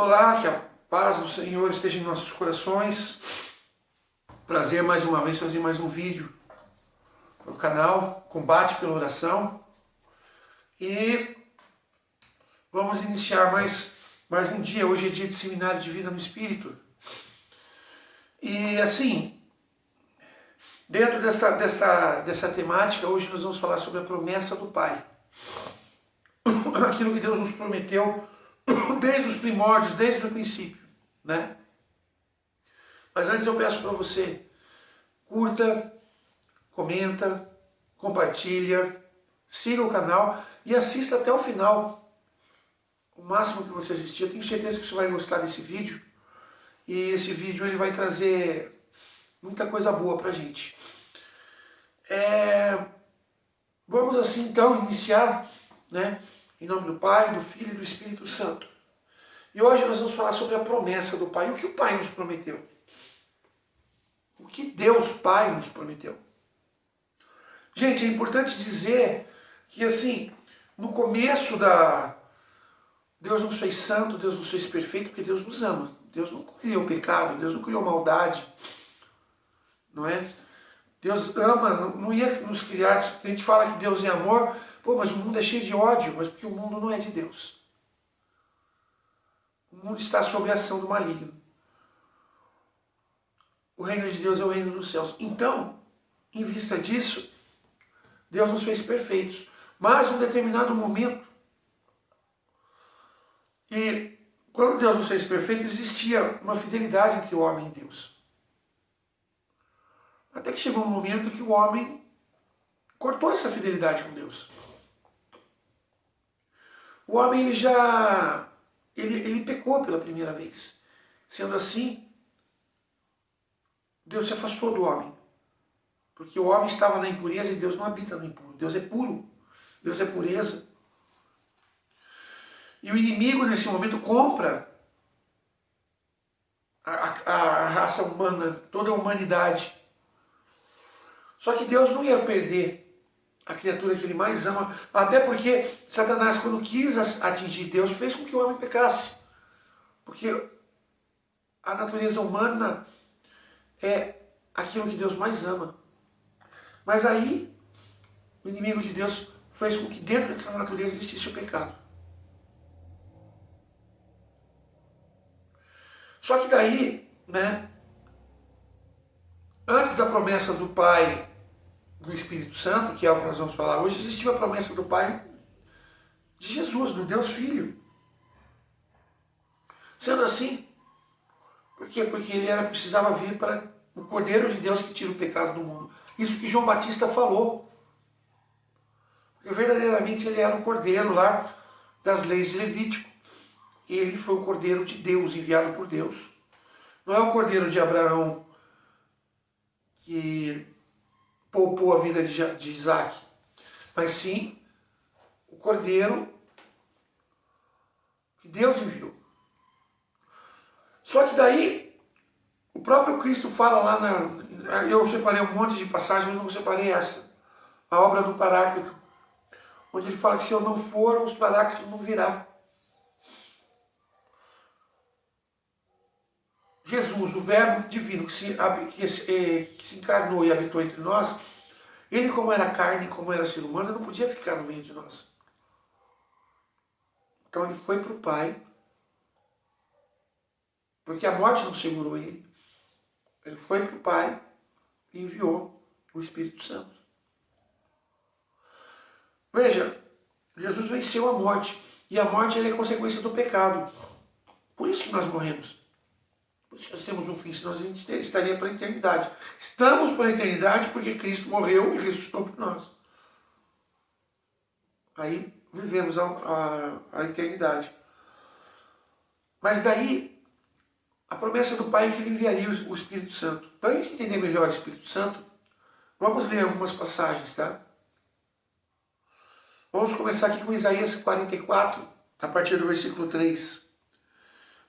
Olá, que a paz do Senhor esteja em nossos corações. Prazer mais uma vez fazer mais um vídeo para o canal Combate pela Oração. E vamos iniciar mais um dia. Hoje é dia de Seminário de Vida no Espírito. E assim, dentro dessa temática, hoje nós vamos falar sobre a promessa do Pai. Aquilo que Deus nos prometeu desde os primórdios, desde o princípio, né? Mas antes eu peço para você, curta, comenta, compartilha, siga o canal e assista até o final. O máximo que você assistir, eu tenho certeza que você vai gostar desse vídeo. E esse vídeo ele vai trazer muita coisa boa pra gente. Vamos assim então iniciar, né? Em nome do Pai, do Filho e do Espírito Santo. E hoje nós vamos falar sobre a promessa do Pai. O que o Pai nos prometeu? O que Deus Pai nos prometeu? Gente, é importante dizer que assim, no começo Deus não fez santo, Deus não fez perfeito, porque Deus nos ama. Deus não criou pecado, Deus não criou maldade. Não é? Deus ama, não ia nos criar. A gente fala que Deus é amor, pô, mas o mundo é cheio de ódio, mas porque o mundo não é de Deus. O mundo está sob a ação do maligno. O reino de Deus é o reino dos céus. Então, em vista disso, Deus nos fez perfeitos. Mas em um determinado momento, e quando Deus nos fez perfeitos, existia uma fidelidade entre o homem e Deus. Até que chegou um momento que o homem cortou essa fidelidade com Deus. O homem ele pecou pela primeira vez. Sendo assim, Deus se afastou do homem. Porque o homem estava na impureza e Deus não habita no impuro. Deus é puro. Deus é pureza. E o inimigo nesse momento compra a raça humana, toda a humanidade. Só que Deus não ia perder a criatura que ele mais ama, até porque Satanás, quando quis atingir Deus, fez com que o homem pecasse. Porque a natureza humana é aquilo que Deus mais ama. Mas aí, o inimigo de Deus fez com que dentro dessa natureza existisse o pecado. Só que daí, né, antes da promessa do Pai, do Espírito Santo, que é o que nós vamos falar hoje, existiu a promessa do Pai de Jesus, do Deus Filho. Sendo assim, por quê? Porque ele precisava vir para o Cordeiro de Deus que tira o pecado do mundo. Isso que João Batista falou. Porque verdadeiramente ele era o Cordeiro lá das leis de Levítico. Ele foi o Cordeiro de Deus, enviado por Deus. Não é o Cordeiro de Abraão que poupou a vida de Isaac, mas sim o Cordeiro que Deus enviou. Só que daí, o próprio Cristo fala lá, eu separei um monte de passagens, mas não separei essa, a obra do Paráclito, onde ele fala que se eu não for, os Paráclitos não virá. Jesus, o Verbo divino que se encarnou e habitou entre nós, ele como era carne, como era ser humano, não podia ficar no meio de nós. Então ele foi para o Pai, porque a morte não segurou ele. Ele foi para o Pai e enviou o Espírito Santo. Veja, Jesus venceu a morte, e a morte é consequência do pecado. Por isso que nós morremos. Por isso que nós temos um fim, senão a gente estaria para a eternidade. Estamos para a eternidade porque Cristo morreu e ressuscitou por nós. Aí vivemos a eternidade. Mas daí, a promessa do Pai é que ele enviaria o Espírito Santo. Para a gente entender melhor o Espírito Santo, vamos ler algumas passagens, tá? Vamos começar aqui com Isaías 44, a partir do versículo 3.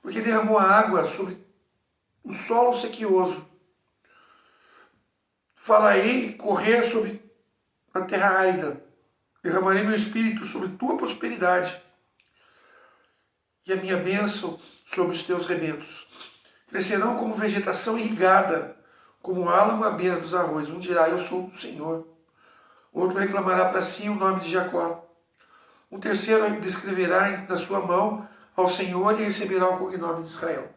Porque derramou a água sobre o solo sequioso. Falarei correr sobre a terra árida. Derramarei meu espírito sobre tua prosperidade. e a minha bênção sobre os teus rebentos. Crescerão como vegetação irrigada, como álamo à beira dos arroios. Um dirá, eu sou do Senhor. Outro reclamará para si o nome de Jacó. Um terceiro descreverá na sua mão ao Senhor e receberá o cognome de Israel.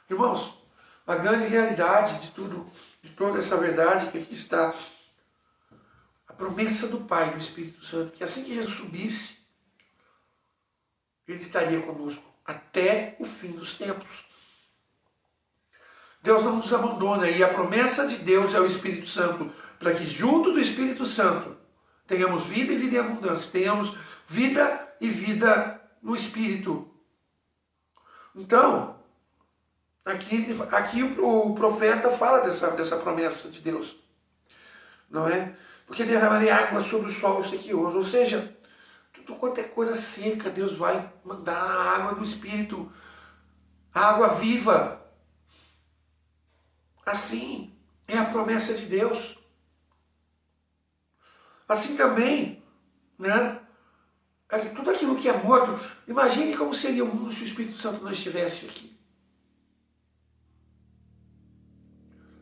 Irmãos, a grande realidade de tudo, de toda essa verdade que aqui está, a promessa do Pai, do Espírito Santo, que assim que Jesus subisse, Ele estaria conosco até o fim dos tempos. Deus não nos abandona e a promessa de Deus é o Espírito Santo, para que junto do Espírito Santo tenhamos vida e vida em abundância, tenhamos vida e vida no Espírito. Então, aqui o profeta fala dessa promessa de Deus, não é? Porque derramarei água sobre o solo sequioso, ou seja, tudo quanto é coisa seca, Deus vai mandar a água do Espírito, a água viva. Assim é a promessa de Deus. Assim também, né? É que tudo aquilo que é morto, imagine como seria o mundo se o Espírito Santo não estivesse aqui.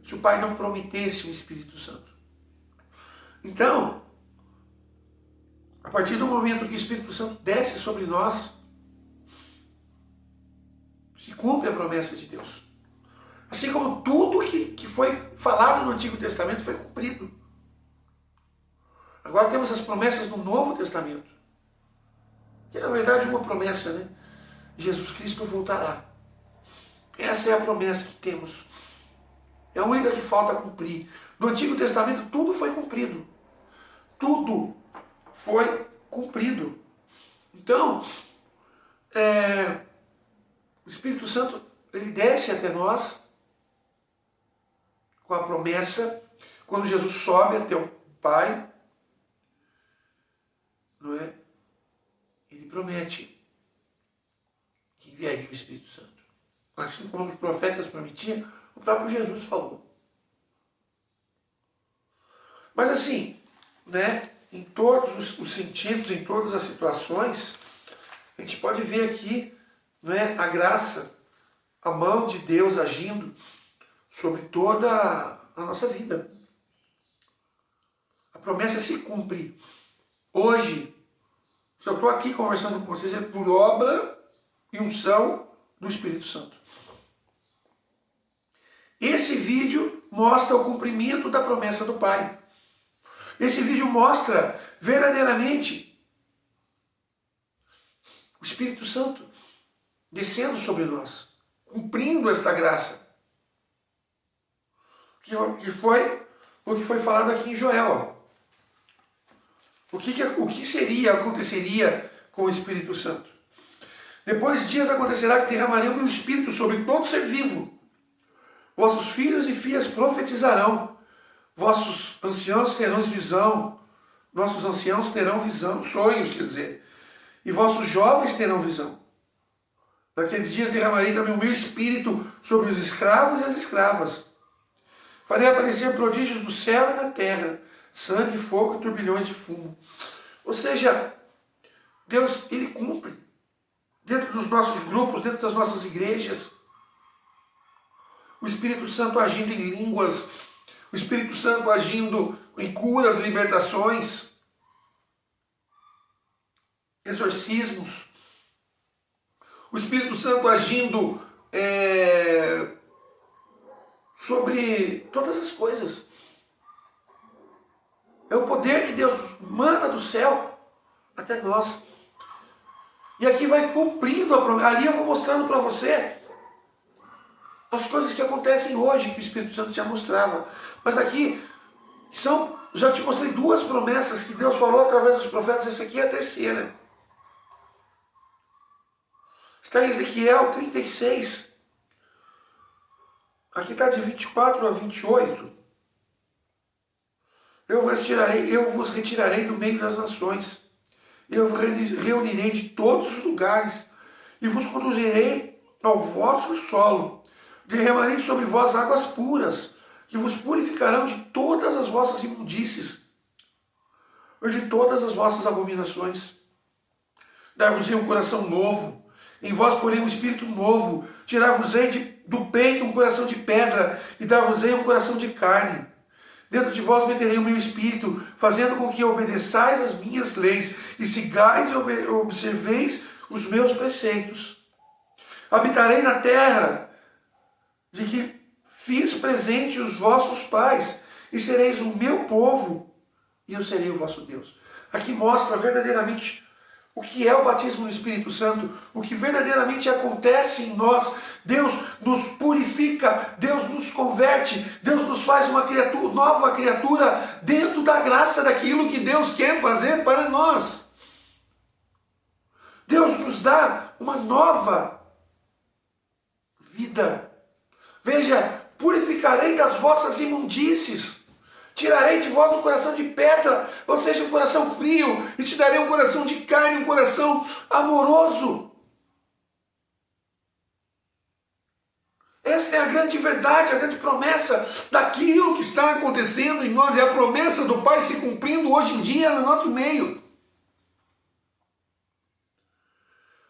Se o Pai não prometesse o Espírito Santo. Então, a partir do momento que o Espírito Santo desce sobre nós, se cumpre a promessa de Deus. Assim como tudo que foi falado no Antigo Testamento foi cumprido. Agora temos as promessas do Novo Testamento. Que é, na verdade, uma promessa, né? Jesus Cristo voltará. Essa é a promessa que temos. É a única que falta cumprir. No Antigo Testamento tudo foi cumprido. Tudo foi cumprido. Então, o Espírito Santo, ele desce até nós com a promessa, quando Jesus sobe até o Pai, não é? Ele promete que enviaria o Espírito Santo. Assim como os profetas prometiam, o próprio Jesus falou. Mas assim, né, em todos os sentidos, em todas as situações, a gente pode ver aqui, né, a graça, a mão de Deus agindo sobre toda a nossa vida. A promessa se cumpre. Hoje, se eu estou aqui conversando com vocês, é por obra e unção do Espírito Santo. Esse vídeo mostra o cumprimento da promessa do Pai. Esse vídeo mostra verdadeiramente o Espírito Santo descendo sobre nós, cumprindo esta graça. Que foi o que foi falado aqui em Joel. O que aconteceria com o Espírito Santo? Depois de dias acontecerá que derramarei o meu Espírito sobre todo ser vivo. Vossos filhos e filhas profetizarão. Vossos anciãos terão visão. Nossos anciãos terão visão, sonhos, quer dizer. E vossos jovens terão visão. Naqueles dias derramarei também o meu Espírito sobre os escravos e as escravas. Farei aparecer prodígios do céu e da terra, sangue, fogo e turbilhões de fumo. Ou seja, Deus, Ele cumpre. Dentro dos nossos grupos, dentro das nossas igrejas. O Espírito Santo agindo em línguas. O Espírito Santo agindo em curas, libertações. Exorcismos. O Espírito Santo agindo sobre todas as coisas. É o poder que Deus manda do céu até nós. E aqui vai cumprindo a promessa. Ali eu vou mostrando para você as coisas que acontecem hoje, que o Espírito Santo já mostrava. Mas aqui já te mostrei duas promessas que Deus falou através dos profetas. Essa aqui é a terceira. Está em Ezequiel 36. Aqui está de 24 a 28. Eu vos retirarei do meio das nações. Eu vos reunirei de todos os lugares. E vos conduzirei ao vosso solo. Derramarei sobre vós águas puras, que vos purificarão de todas as vossas imundícies, ou de todas as vossas abominações. dar-vos-ei um coração novo, em vós porém um espírito novo, tirar-vos-ei do peito um coração de pedra, e dar-vos-ei um coração de carne. Dentro de vós meterei o meu espírito, fazendo com que obedeçais as minhas leis, e sigais e observeis os meus preceitos. Habitarei na terra de que fiz presente os vossos pais, e sereis o meu povo, e eu serei o vosso Deus. Aqui mostra verdadeiramente o que é o batismo no Espírito Santo, o que verdadeiramente acontece em nós. Deus nos purifica, Deus nos converte, Deus nos faz uma nova criatura dentro da graça daquilo que Deus quer fazer para nós. Deus nos dá uma nova vida. Veja, purificarei das vossas imundícies. Tirarei de vós um coração de pedra, ou seja, um coração frio, e te darei um coração de carne, um coração amoroso. Essa é a grande verdade, a grande promessa daquilo que está acontecendo em nós. É a promessa do Pai se cumprindo hoje em dia no nosso meio.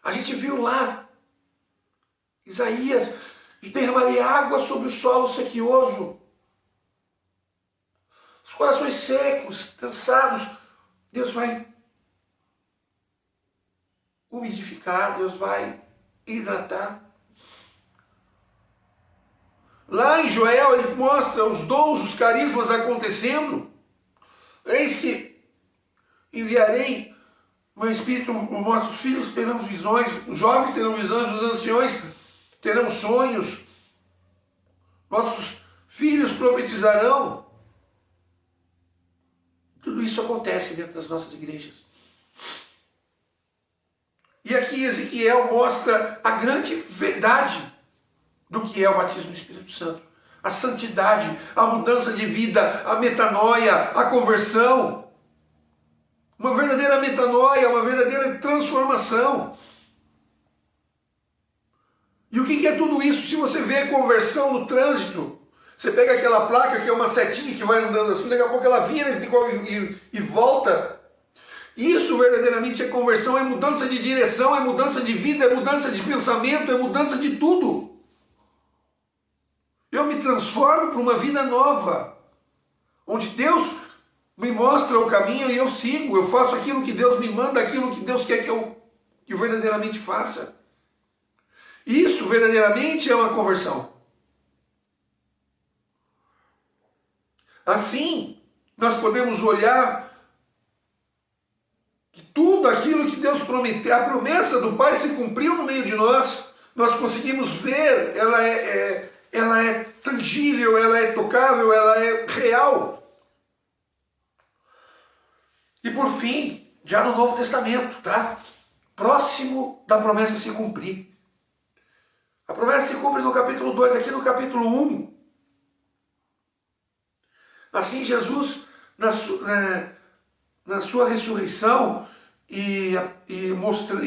A gente viu lá, Isaías, derramarei água sobre o solo sequioso. Os corações secos, cansados, Deus vai umidificar, Deus vai hidratar. Lá em Joel ele mostra os dons, os carismas acontecendo. Eis que enviarei meu Espírito, os nossos filhos terão visões, os jovens terão visões, os anciões terão sonhos, nossos filhos profetizarão. Tudo isso acontece dentro das nossas igrejas. E aqui Ezequiel mostra a grande verdade do que é o batismo do Espírito Santo. A santidade, a mudança de vida, a metanoia, a conversão. Uma verdadeira metanoia, uma verdadeira transformação. E o que é tudo isso? Se você vê conversão no trânsito, você pega aquela placa que é uma setinha que vai andando assim, daqui a pouco ela vira e volta. Isso verdadeiramente é conversão, é mudança de direção, é mudança de vida, é mudança de pensamento, é mudança de tudo. Eu me transformo para uma vida nova, onde Deus me mostra o caminho e eu sigo, eu faço aquilo que Deus me manda, aquilo que Deus quer que eu verdadeiramente faça. Isso verdadeiramente é uma conversão. Assim, nós podemos olhar que tudo aquilo que Deus prometeu, a promessa do Pai se cumpriu no meio de nós. Nós conseguimos ver, ela é tangível, ela é tocável, ela é real. E por fim, já no Novo Testamento, tá? Próximo da promessa se cumprir. A promessa se cumpre no capítulo 2, aqui no capítulo 1. Assim, Jesus, na sua ressurreição e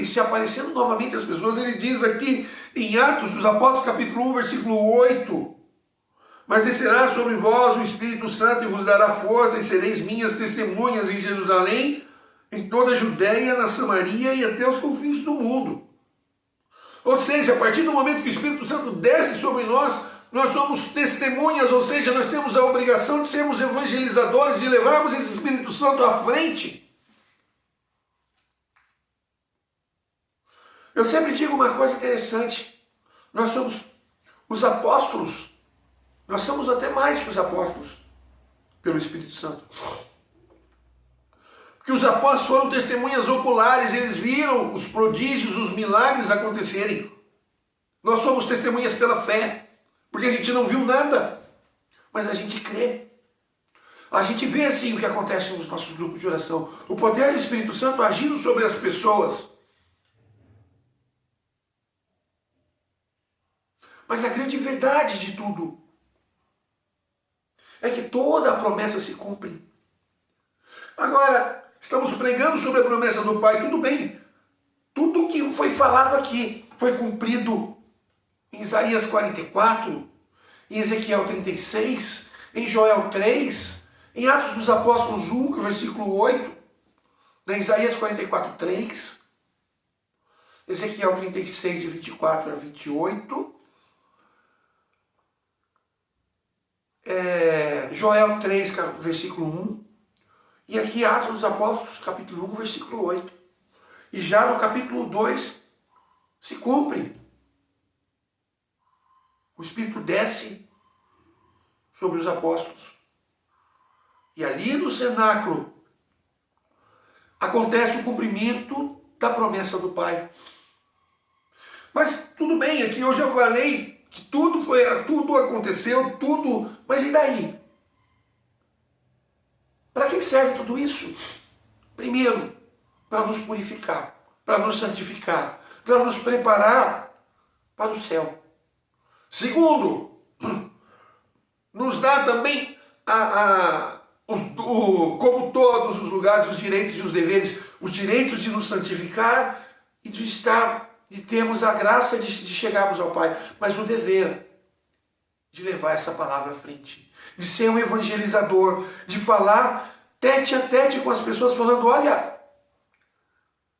se aparecendo novamente às pessoas, ele diz aqui em Atos dos Apóstolos, capítulo 1, versículo 8: mas descerá sobre vós o Espírito Santo e vos dará força, e sereis minhas testemunhas em Jerusalém, em toda a Judéia, na Samaria e até os confins do mundo. Ou seja, a partir do momento que o Espírito Santo desce sobre nós, nós somos testemunhas, ou seja, nós temos a obrigação de sermos evangelizadores, de levarmos esse Espírito Santo à frente. Eu sempre digo uma coisa interessante: nós somos os apóstolos, nós somos até mais que os apóstolos, pelo Espírito Santo. Porque os apóstolos foram testemunhas oculares, eles viram os prodígios, os milagres acontecerem. Nós somos testemunhas pela fé. Porque a gente não viu nada, mas a gente crê. A gente vê assim o que acontece nos nossos grupos de oração. O poder do Espírito Santo agindo sobre as pessoas. Mas a grande verdade de tudo é que toda a promessa se cumpre. Agora, estamos pregando sobre a promessa do Pai, tudo bem. Tudo que foi falado aqui foi cumprido em Isaías 44, em Ezequiel 36, em Joel 3, em Atos dos Apóstolos 1, versículo 8, em Isaías 44, 3. Ezequiel 36, de 24 a 28. Joel 3, versículo 1. E aqui Atos dos Apóstolos, capítulo 1, versículo 8. E já no capítulo 2 se cumpre. O Espírito desce sobre os apóstolos. E ali no cenáculo acontece o cumprimento da promessa do Pai. Mas tudo bem, aqui eu já falei que tudo aconteceu, tudo, mas e daí? Para que serve tudo isso? Primeiro, para nos purificar, para nos santificar, para nos preparar para o céu. Segundo, nos dá também como todos os lugares, os direitos e os deveres, os direitos de nos santificar e de termos a graça de chegarmos ao Pai, mas o dever de levar essa palavra à frente, de ser um evangelizador, de falar tete a tete com as pessoas, falando, olha,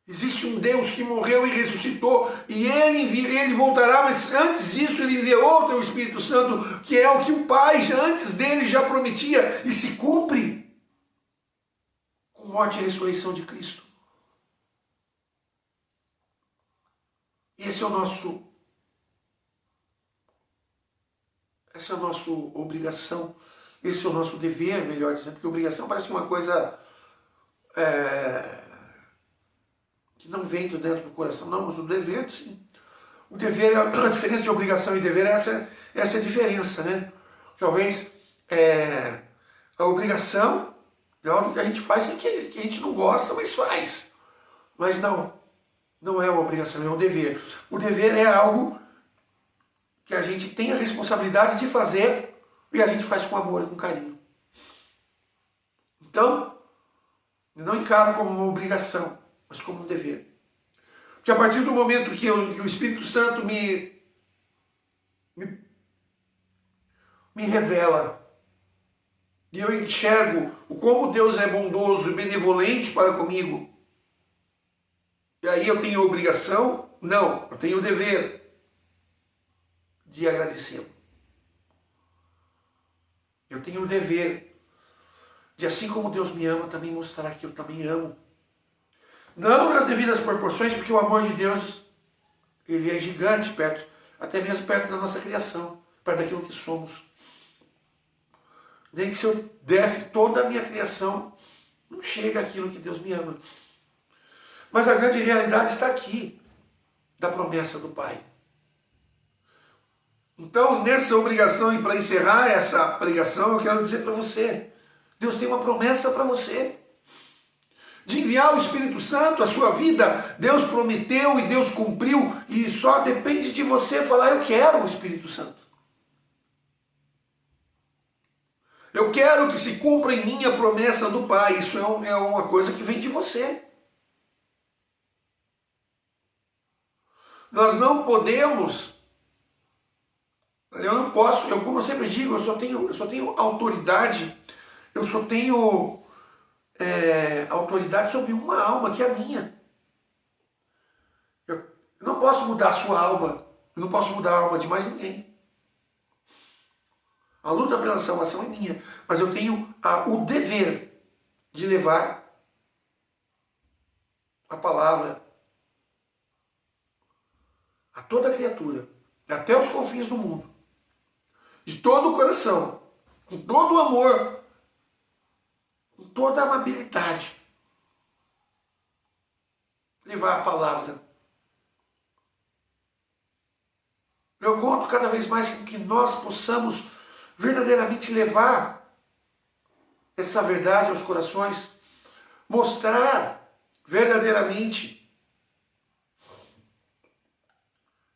existe um Deus que morreu e ressuscitou, e ele voltará, mas antes disso ele enviou o teu Espírito Santo, que é o que o Pai, antes dele, já prometia, e se cumpre com morte e ressurreição de Cristo. Essa é a nossa obrigação, esse é o nosso dever, melhor dizendo, porque obrigação parece uma coisa que não vem do dentro do coração, não, mas o dever, sim. O dever, a diferença de obrigação e dever, essa é a diferença, né? Talvez a obrigação é algo que a gente faz sem que a gente não gosta, mas faz. Mas não é uma obrigação, é um dever. O dever é algo que a gente tem a responsabilidade de fazer e a gente faz com amor e com carinho. Então, eu não encaro como uma obrigação, mas como um dever. Porque a partir do momento que o Espírito Santo me revela, e eu enxergo o como Deus é bondoso e benevolente para comigo, e aí eu tenho a obrigação? Não, eu tenho o dever de agradecê-lo. Eu tenho o dever de, assim como Deus me ama, também mostrar que eu também amo. Não nas devidas proporções, porque o amor de Deus, ele é gigante até mesmo perto da nossa criação, perto daquilo que somos. Nem que se eu desse toda a minha criação, não chega aquilo que Deus me ama. Mas a grande realidade está aqui, da promessa do Pai. Então, nessa obrigação, e para encerrar essa pregação, eu quero dizer para você, Deus tem uma promessa para você, de enviar o Espírito Santo à sua vida. Deus prometeu e Deus cumpriu, e só depende de você falar, eu quero o Espírito Santo. Eu quero que se cumpra em mim a promessa do Pai. Isso é uma coisa que vem de você. Nós não podemos, eu não posso, como eu sempre digo, eu só tenho autoridade, eu só tenho autoridade sobre uma alma, que é a minha. Eu não posso mudar a sua alma, eu não posso mudar a alma de mais ninguém. A luta pela salvação é minha, mas eu tenho o dever de levar a palavra a toda criatura, até os confins do mundo, de todo o coração, com todo o amor, com toda a amabilidade, levar a palavra. Eu conto cada vez mais com que nós possamos verdadeiramente levar essa verdade aos corações, mostrar verdadeiramente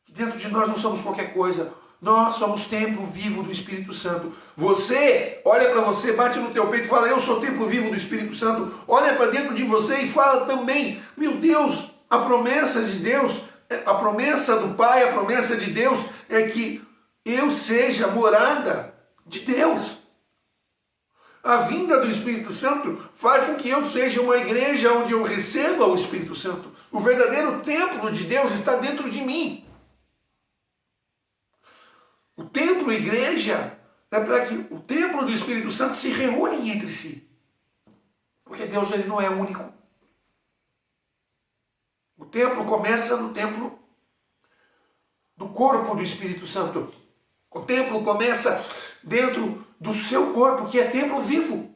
que dentro de nós não somos qualquer coisa, nós somos templo vivo do Espírito Santo. Você, olha para você, bate no teu peito e fala, eu sou templo vivo do Espírito Santo. Olha para dentro de você e fala também, meu Deus, a promessa de Deus, a promessa do Pai, a promessa de Deus é que eu seja morada de Deus. A vinda do Espírito Santo faz com que eu seja uma igreja onde eu receba o Espírito Santo. O verdadeiro templo de Deus está dentro de mim. O templo, igreja, é para que o templo do Espírito Santo se reúnem entre si. Porque Deus, ele não é único. O templo começa no templo do corpo do Espírito Santo. O templo começa dentro do seu corpo, que é templo vivo.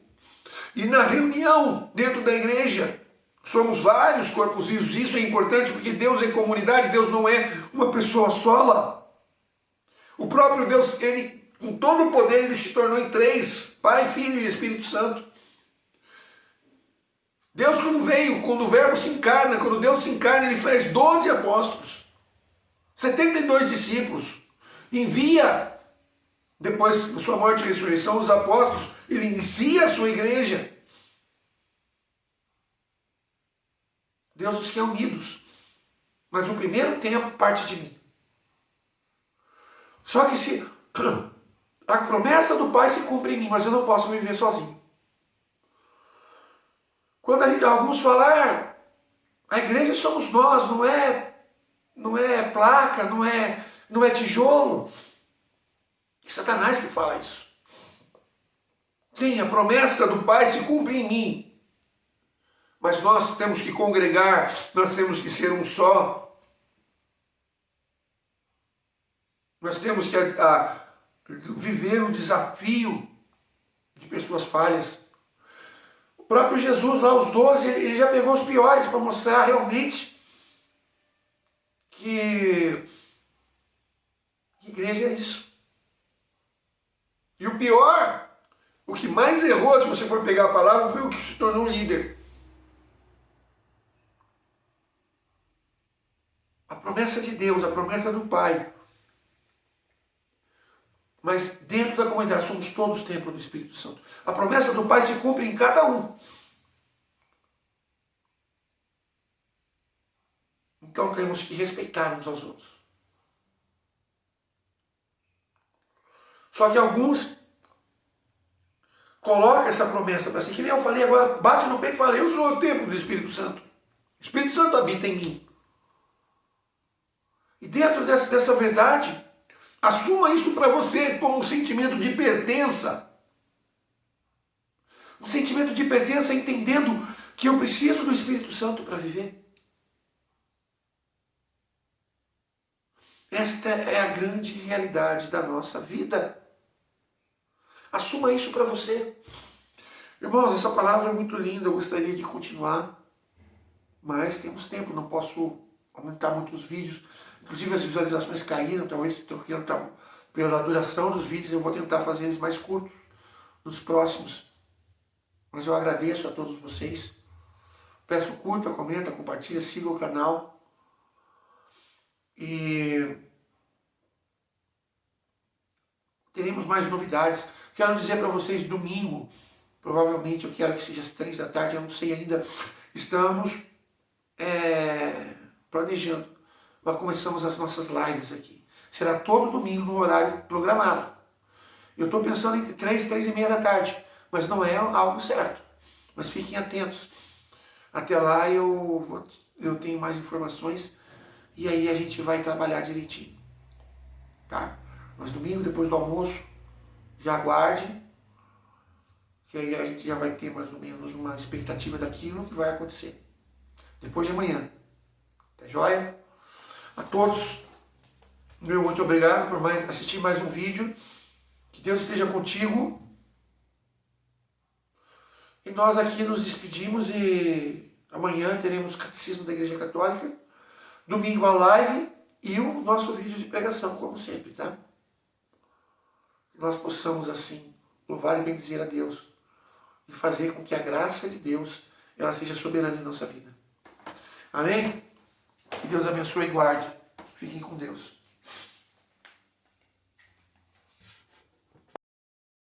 E na reunião dentro da igreja, somos vários corpos vivos. Isso é importante porque Deus é comunidade, Deus não é uma pessoa sola. O próprio Deus, ele, com todo o poder, ele se tornou em três: Pai, Filho e Espírito Santo. Deus, quando o verbo se encarna, quando Deus se encarna, ele faz 12 apóstolos, 72 discípulos, envia, depois da sua morte e ressurreição, os apóstolos, ele inicia a sua igreja. Deus nos quer unidos, mas o primeiro tempo parte de mim. Só que se a promessa do Pai se cumpre em mim, mas eu não posso viver sozinho. Quando alguns falam, a igreja somos nós, não é placa, não é tijolo. É Satanás que fala isso. Sim, a promessa do Pai se cumpre em mim. Mas nós temos que congregar, nós temos que ser um só. Nós temos que viver o desafio de pessoas falhas. O próprio Jesus, lá os 12, ele já pegou os piores para mostrar realmente que igreja é isso. E o pior, o que mais errou, se você for pegar a palavra, foi o que se tornou um líder. A promessa de Deus, a promessa do Pai. Mas dentro da comunidade somos todos templo do Espírito Santo. A promessa do Pai se cumpre em cada um. Então temos que respeitar uns aos outros. Só que alguns colocam essa promessa para si, que nem eu falei agora, bate no peito e fala: eu sou o templo do Espírito Santo. O Espírito Santo habita em mim. E dentro dessa verdade, assuma isso para você como um sentimento de pertença. Um sentimento de pertença entendendo que eu preciso do Espírito Santo para viver. Esta é a grande realidade da nossa vida. Assuma isso para você. Irmãos, essa palavra é muito linda, eu gostaria de continuar, mas temos tempo, não posso aumentar muitos vídeos. Inclusive as visualizações caíram, talvez pela duração dos vídeos, eu vou tentar fazer eles mais curtos nos próximos. Mas eu agradeço a todos vocês. Peço curta, comenta, compartilha, siga o canal. E teremos mais novidades. Quero dizer para vocês, domingo, provavelmente eu quero que seja às 3 da tarde, eu não sei ainda. Estamos planejando. Mas começamos as nossas lives aqui. Será todo domingo no horário programado. Eu estou pensando entre 3 e 3 e meia da tarde. Mas não é algo certo. Mas fiquem atentos. Até lá eu tenho mais informações. E aí a gente vai trabalhar direitinho. Tá? Mas domingo, depois do almoço, já aguarde. Que aí a gente já vai ter mais ou menos uma expectativa daquilo que vai acontecer. Depois de amanhã. Tá joia? A todos, meu muito obrigado por assistir mais um vídeo. Que Deus esteja contigo. E nós aqui nos despedimos e amanhã teremos o Catecismo da Igreja Católica. Domingo a live e o nosso vídeo de pregação, como sempre, tá? Que nós possamos assim louvar e bendizer a Deus e fazer com que a graça de Deus ela seja soberana em nossa vida. Amém? Que Deus abençoe e guarde. Fiquem com Deus.